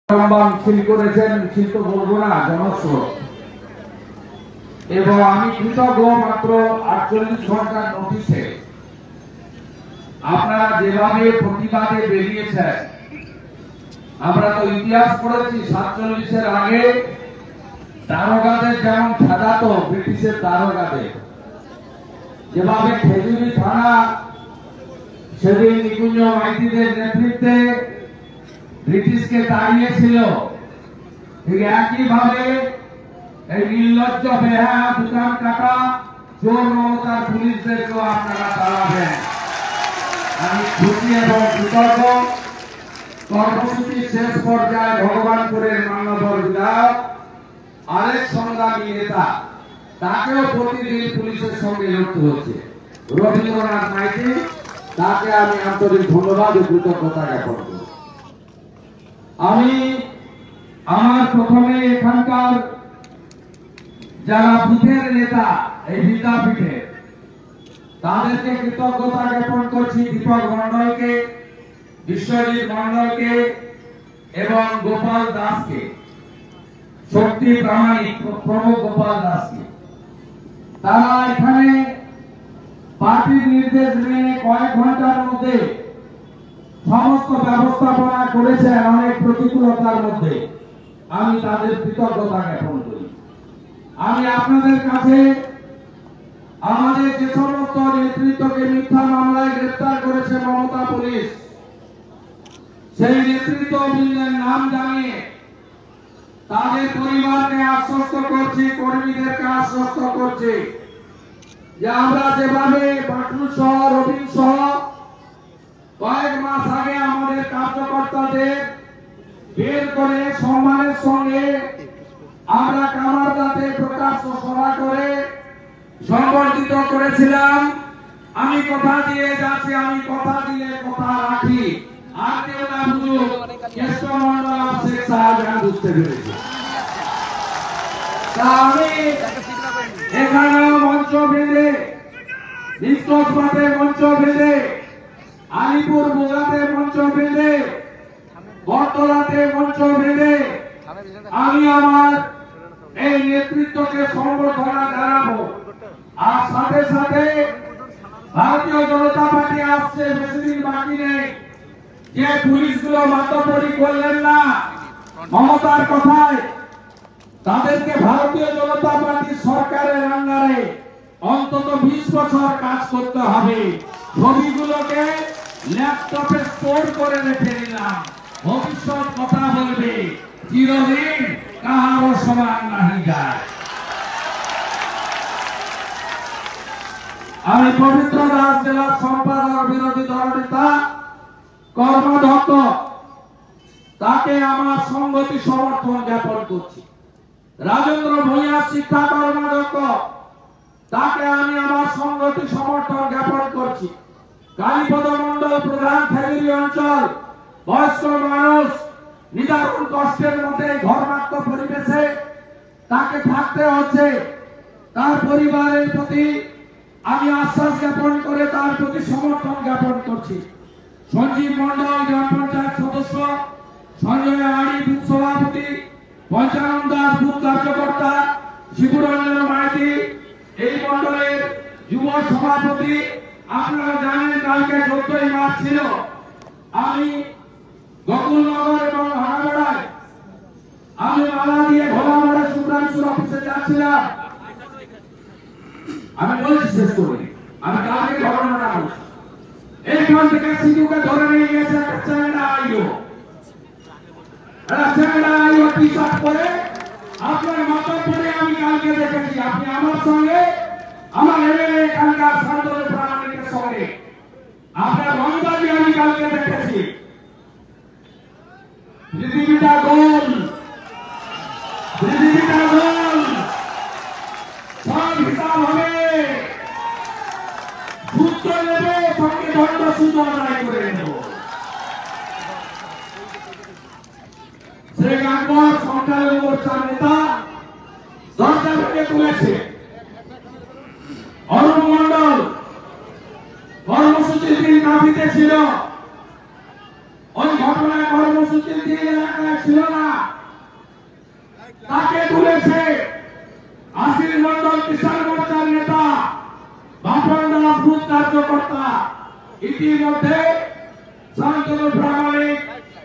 মিছিল করেছেন, মিছিল তো বলবো না, জনস্রোত। এবং আমি কৃতজ্ঞ মাত্র 48 ঘন্টার নোটিশে আপনারা যেভাবে প্রতিবাদে বেরিয়েছেন। আমরা তো ইতিহাস পড়েছি, 47-এর আগে দারোগাদের যেমন সাজাতো ব্রিটিশের দারোগাদের, যেভাবে খেজুরি থানা সেদিন নিকুঞ্জ মাইতিদের নেতৃত্বে ব্রিটিশকে তাড়িয়েছিল, ঠিক একইভাবে এই নির্লজ্জ বেহায়া দোকান কাটা চোর মমতার পুলিশদেরকেও আপনারা তাড়াবেন। আমি খুশি এবং কৃতজ্ঞ। কর্মসূচির শেষ পর্যায়ে ভগবানপুরের মান্যবর বিধায়ক আরেক সংগ্রামী নেতা, তাকেও প্রতিদিন পুলিশের সঙ্গে লড়তে হচ্ছে, রবীন্দ্রনাথ মাইতি, তাকে আমি আন্তরিক ধন্যবাদ ও কৃতজ্ঞতা জ্ঞাপন করি। আমি আমার প্রথমে এখানকার যারা বুথের নেতা এই বিদ্যাপীঠে, তাদেরকে কৃতজ্ঞতা জ্ঞাপন করছি। দীপক মন্ডলকে, বিশ্বজিৎ মন্ডলকে এবং গোপাল দাসকে, শক্তি প্রামাণিক প্রমুখ গোপাল দাসকে। তারা এখানে পার্টির নির্দেশ মেনে কয়েক ঘন্টার মধ্যে সমস্ত ব্যবস্থাপনা করেছেন। অনেক প্রতিকূলতার মধ্যে আমি তাদের কৃতজ্ঞতা জ্ঞাপন করি। আমি আপনাদের কাছে আমাদের যে সমস্ত নেতৃত্বকে মিথ্যা মামলায় গ্রেফতার করেছে মমতা পুলিশ, সেই নেতৃত্ববৃন্দের নাম জানিয়ে তাদের পরিবারকে আশ্বস্ত করছি, কর্মীদেরকে আশ্বস্ত করছি যে আমরা যেভাবে বাটুল সহ, রবিন সহ কয়েক মাস আগে আমাদের কার্যকর্তাদের বের করে সম্মানের সঙ্গে আমরা কামারদাতে প্রকাশ্য সভা করে সংবর্ধিত করেছিলাম। আমি কথা দিয়ে যাচ্ছি, আমি কথা দিলে কথা রাখি। আর কেউ না বুঝুক, কেষ্টমন্ডল শেখ শাহজাহান বুঝতে পেরেছি। আমি এখানেও মঞ্চ বেঁধে, নিষ্কসপাতে মঞ্চ বেঁধে, আলিপুর বোগাতে মঞ্চ বেঁধে, বটতলাতে মঞ্চ বেঁধে আমি আমার এই নেতৃত্বকে সম্বর্ধনা জানাবো। আর সাথে সাথে ভারতীয় জনতা পার্টি আসছে, বেশি দিন বাকি নেই। যে পুলিশগুলো মাতব্বরি করলেন না মমতার কথায়, তাদেরকে ভারতীয় জনতা পার্টি সরকারের আন্ডারে অন্তত 20 বছর কাজ করতে হবে। ছবিগুলোকে ল্যাপটপে স্টোর করে রেখে দিলাম, ভবিষ্যৎ কথা বলবে, চিরদিন কাহারও সমান নাহি যায়। আমি পবিত্র দাস জেলার সম্পাদক, বিরোধী দলনেতা, কর্মাধ্যক্ষ, তাকে আমার সংগতি সমর্থন জ্ঞাপন করছি। রাজেন্দ্র ভূঁইয়া শিক্ষা কর্মাধ্যক্ষ, তাকে আমি আমার সংগতি সমর্থন জ্ঞাপন করছি। কালীপদ মন্ডল প্রধান, খেজুরি অঞ্চল, বয়স্ক মানুষ নিদারুণ কষ্টের মধ্যে ঘরমাক্ত পরিবেশে তাকে থাকতে হচ্ছে। তার পরিবারের প্রতি আমি আশ্বাস জ্ঞাপন করে তার প্রতি সমর্থন জ্ঞাপন করছি। সঞ্জীব মন্ডল গ্রাম পঞ্চায়েত সদস্য, সঞ্জয় আড়ি বুথ সভাপতি, পঞ্চানন দাস বুথ কার্যকর্তা, শিবুরঞ্জন মাইতি এই মন্ডলের যুব সভাপতি। আপনারা জানেন কালকে 14ই মার্চ ছিল। আমি গোকুলনগর এবং হানাগড়ায় আমি মালা দিয়ে ভোলামারে সুব্রাংশুর অফিসে যাচ্ছিলাম। আমি বলছি শেষ করি, আমি কালকে ঘটনাটা বলছি। এইখান থেকে সিধুকে ধরে নিয়ে গেছে একটা চ্যাংড়া আইও, টি শার্ট পরে, আপনার মাথার পরে আমি কালকে দেখেছি। আপনি আমার সঙ্গে, আমার এমএলএ এখানকার শান্তনু প্রামাণিকের সঙ্গে আপনার রংবাজি আমি কালকে দেখেছি। পৃথিবীটা গোল, পৃথিবীটা গোল, সব হিসাব হবে। যুদ্ধ নেবে, সঙ্গে দণ্ড সুন্দর আদায় করে নেব। শেখ আকবর সংখ্যালঘু মোর্চার নেতা দরজা থেকে তুলেছে। অরুণ মন্ডল কর্মসূচির দিন কাঁপিতে ছিল। ওই ঘটনায় কর্মসূচির দিন এলাকায় ছিল না, তাকে তুলেছে আশিস মন্ডল কিষাণ মোর্চার নেতা, বাপন দাস বুথ কার্যকর্তা। ইতিমধ্যে শান্তনু প্রামাণিক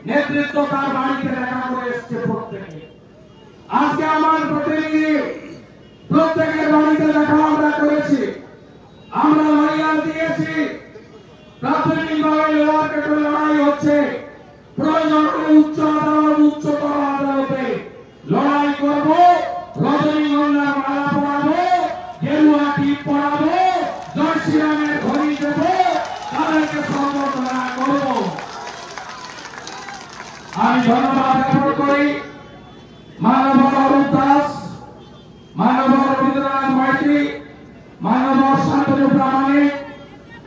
নেতৃত্ব তার বাড়িতে দেখা করে এসছে প্রত্যেকে। আজকে আমার প্রতিনিধি প্রত্যেকের বাড়িতে দেখা আমরা করেছি, আমরা লড়াই দিয়েছি। প্রাথমিকভাবে লোয়ার কোর্টের লড়াই হচ্ছে, প্রয়োজন হলে উচ্চ আদালত, উচ্চতর আদালতে লড়াই করব। রজনীগন্ধার মালা পরাবো, গেরুয়া টিপ পরাবো, জয় শ্রীরামের ঘড়ি দেব, তাদেরকে সম্বর্ধনা করব। আমি ধন্যবাদ জ্ঞাপন করি মানবর অরূপ দাস, মানবর রবীন্দ্রনাথ মাইতি, মানবর শান্তনু প্রামাণিক,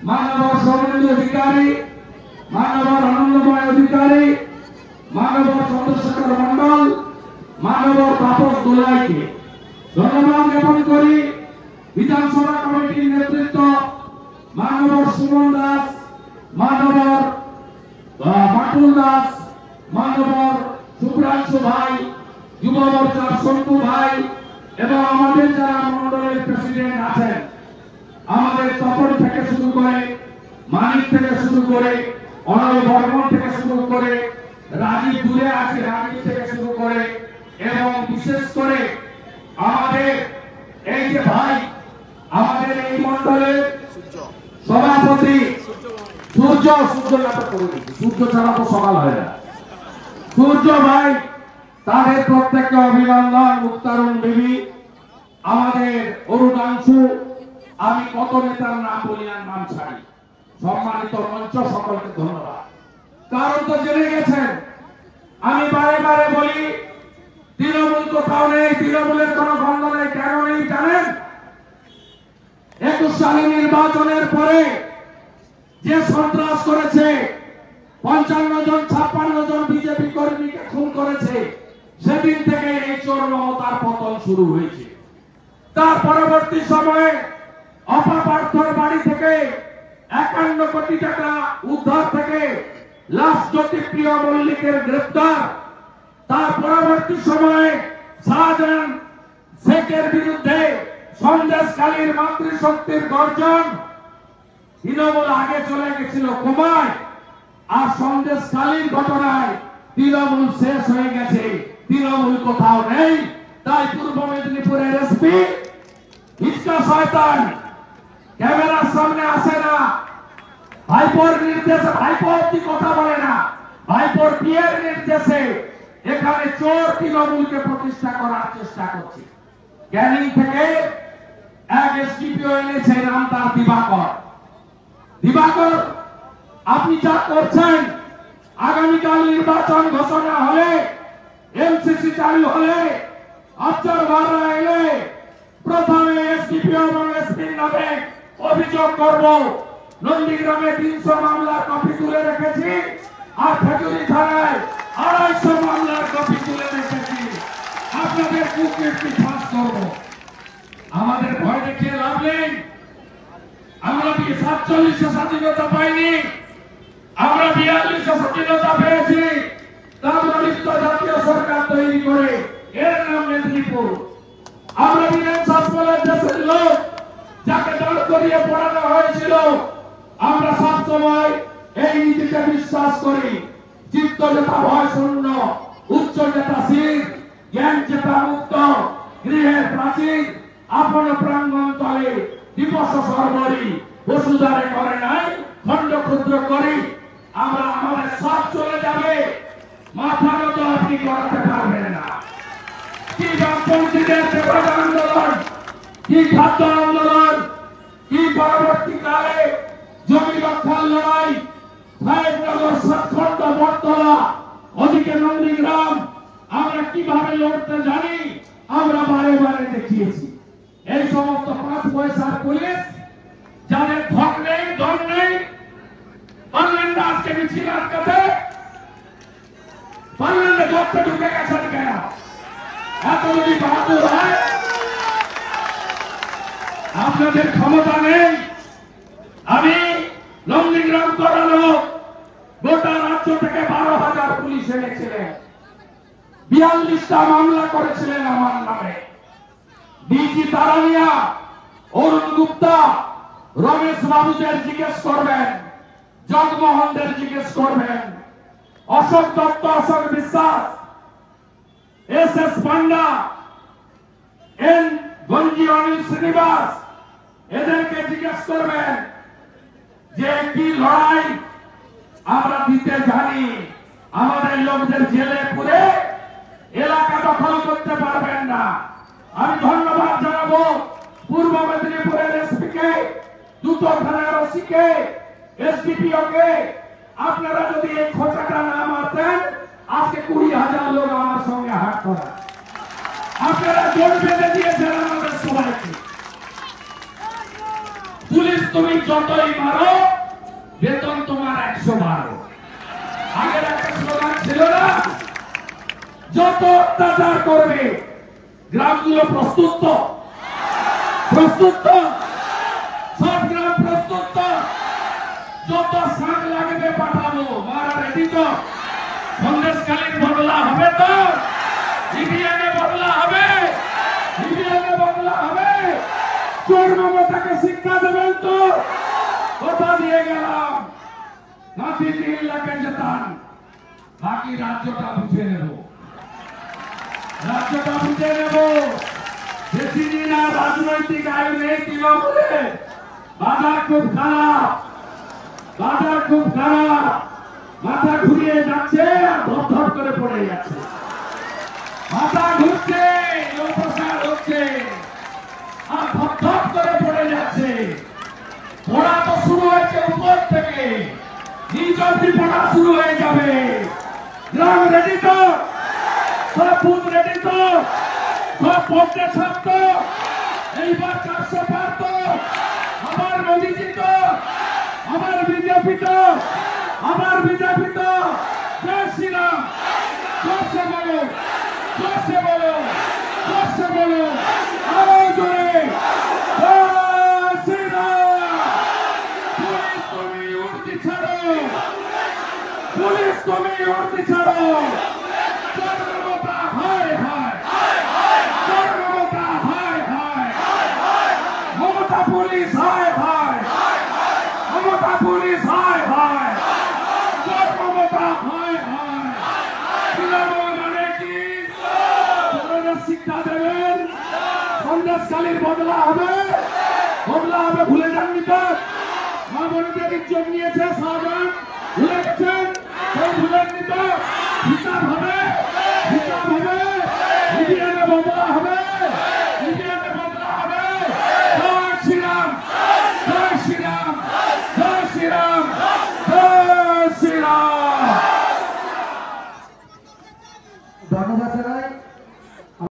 মানবর সৌমেন্দু অধিকারী, মানবর আনন্দময় অধিকারী, মানবর চন্দ্রশেখর মন্ডল, মানবর তাপস দোলাইকে ধন্যবাদ জ্ঞাপন করি। বিধানসভা কমিটির নেতৃত্ব মানবর সুমন দাস, মানবর বাটুল দাস, মানবর শুভ্রাংশু ভাই, যুব মোর্চার সন্তু ভাই এবং আমাদের যারা মন্ডলের প্রেসিডেন্ট আছেন, আমাদের তপন থেকে শুরু করে, মানিক থেকে শুরু করে, অনয় বর্মন থেকে শুরু করে, রাজীব দূরে আছে রাজীব থেকে শুরু করে, এবং বিশেষ করে আমাদের এই যে ভাই, আমাদের এই মন্ডলের সভাপতি সূর্য, সূর্য নাটক করে দিচ্ছি, সূর্য ছাড়া তো সকাল হয় না, সূর্য ভাই, তাদের প্রত্যেককে অভিনন্দন। মুক্তারুণ বিবি, আমাদের অরুণাংশু, আমি কত নেতার নাম বলি আর নাম ছাড়ি, সম্মানিত মঞ্চ সকলকে ধন্যবাদ। কারণ তো জেনে গেছেন, আমি বারে বারে বলি তৃণমূল কোথাও নেই, তৃণমূলের কোন গন্ধ নেই। কেন নেই জানেন? 21 সালে নির্বাচনের পরে যে সন্ত্রাস করেছে, 55 জন 56 জন বিজেপি কর্মীকে খুন করেছে, সেদিন থেকে এই চোর মমতার পতন শুরু হয়েছে। তার পরবর্তী সময়ে অপাপার্থর বাড়ি থেকে 51 কোটি টাকা উদ্ধার থেকে লাশ জ্যোতিপ্রিয় মল্লিকের গ্রেফতার। তার পরবর্তী সময়ে শাহজাহান শেখের বিরুদ্ধে সন্দেশকালীর মাতৃশক্তির গর্জন। তৃণমূল আগে চলে গেছিল কোমায়, আর সন্দেশকালীর ঘটনায় তৃণমূল শেষ হয়ে গেছে, তৃণমূল কোথাও নেই। তাই পূর্ব মেদিনীপুরের এসপি ইসকা শয়তান ক্যামেরার সামনে আসে না, ভাইপোর নির্দেশে, ভাইপো অব্দি কথা বলে না, ভাইপোর বিয়ের নির্দেশে এখানে চোর তৃণমূলকে প্রতিষ্ঠা করার চেষ্টা করছে। ক্যানিং থেকে এক এসডিপিও এনেছে, নাম তার দিবাকর। দিবাকর, আপনি যা করছেন, আগামীকাল নির্বাচন ঘোষণা হলে, এমসিসি চালু হলে, অবজারভাররা এলে, প্রথমে এসডিপিও এবং এসপির নামে অভিযোগ করব। নন্দীগ্রামে 300 মামলার কপি তুলে রেখেছি, আর খেজুরি থানায় 250 মামলার কপি তুলে রেখেছি। আপনাদের কুকীর্তি ফাঁস করব। আমাদের ভয় দেখিয়ে লাভ নেই। আমরা 47 স্বাধীনতা পাইনি, আমরা 42 স্বাধীনতা পেয়েছি। তাম্রলিপ্ত জাতীয় সরকার তৈরি করে, এর নাম মেদিনীপুর। আমরা বিধান শাসনের দেশের লোক, যাকে দাঁড় করিয়ে পড়ানো হয়েছিল। আমরা সবসময় এই নীতিতে বিশ্বাস করি, চিত্ত যেটা ভয় শূন্য, উচ্চ যেটা শির, জ্ঞান যেটা মুক্ত, গৃহের প্রাচীর, আপন প্রাঙ্গণ তলে দিবস সর্বরি, বসুধারে করে নাই খণ্ড ক্ষুদ্র করি। আমরা আমাদের সব চলে যাবে, মাথা মতো আপনি করাতে পারবেন না। কি বামপন্থীদের তেভাগা আন্দোলন, কি খাদ্য আন্দোলন, কি পরবর্তীকালে জমি রক্ষার লড়াই, সাহেবনগর, সাতখণ্ড, বটতলা, ওদিকে নন্দীগ্রাম, আমরা কিভাবে লড়তে জানি, আমরা বারে বারে দেখিয়েছি। এই সমস্ত 5 পয়সার পুলিশ, যাদের ধন নেই, দম নেই, পারলেন না আজকে মিছিল আটকাতে, পারলেন না ঘরটা ঢুকে গেছেন কেন? এত যদি বাহাদুর হয়, আপনাদের ক্ষমতা নেই। আমি নন্দীগ্রাম করানো গোটা রাজ্য থেকে 12,000 পুলিশ এনেছিলেন। 42টা মামলা করেছিলেন আমার নামে। ডিজি তারানিয়া, অরুণ গুপ্তা, রমেশ বাবুদের জিজ্ঞেস করবেন, জগমোহনদের জিজ্ঞেস করবেন, অশোক দত্ত, অশোক বিশ্বাস, SS পান্ডা, N গঞ্জি, অনিল শ্রীনিবাস, এদেরকে জিজ্ঞেস করবেন যে কি লড়াই আমরা দিতে জানি। আমাদের লোকদের জেলে পুরে এলাকা দখল করতে পারবেন না। আমি ধন্যবাদ জানাবো পূর্ব মেদিনীপুরের এসপি কে, দুটো থানার ওসি কে, SDPO কে। আপনারা যদি এই খোঁচাটা না মারতেন, আজকে 20,000 লোক আমার সঙ্গে হাত ধরা। আপনারা জোর বেঁধে দিয়েছেন আমাদের সবাইকে। পুলিশ তুমি যতই মারো, বেতন তোমার 112। আগের একটা স্লোগান ছিল না, যত অত্যাচার করবে গ্রামগুলো প্রস্তুত তো? প্রস্তুত তো? সব গ্রাম প্রস্তুত তো? যত শাক লাগবে পাঠাবো, মারা রেডি তো? সন্দেশকালীন বদলা হবে তো? ইভিএমে বদলা হবে? ইভিএমে বদলা হবে? চোর মমতাকে শিক্ষা দেবেন তো? কথা দিয়ে গেলাম, নাতি 3 লাখে জেতান, বাকি রাজ্যটা বুঝে নেব। রাজ্যটা বুঝে নেব। বেশি দিন আর রাজনৈতিক আয় নেই তৃণমূলে। বাজার খুব খারাপ, বাজার খুব খারাপ। মাথা ঘুরিয়ে যাচ্ছে আর ধপ করে পড়ে যাচ্ছে। মাথা ঘুরছে, লোকসার হচ্ছে আর ধপ করে পড়ে যাচ্ছে। পড়া তো শুরু হয়েছে উপর থেকে, নিচ অব্দি পড়া শুরু হয়ে যাবে। গ্রাম রেডি তো? সব বুথ রেডি তো? সব পড়তে ছাত্র এইবার 400 পার তো? আমার মোদীজি তো, আমার বিজেপি তো, আমার বিজেপি তো। জয় শ্রীরাম। জোরসে বলো, জোরসে বলো, জোরসে বলো, আরো জোরে। জয় শ্রীরাম। পুলিশ তুমি উর্দি ছাড়ো, পুলিশ তুমি উর্দি ছাড়ো। জনমতা হায় হায়, জনমতা হায় হায়, মমতা পুলিশ হায় হায়, মমতা পুলিশ হায় হায়, জনমতা হায় হায়। তৃণমূল মানে কি? তরুণের শিক্ষা দেবেন, সন্দেশকালীর বদলা হবে, বদলা হবে। ভুলে যাননি তো? মা বোনদের ইজ্জত নিয়েছে শাহজাহান, ভুলে গেছেন? ভুলেননি তো? হিসাব হবে।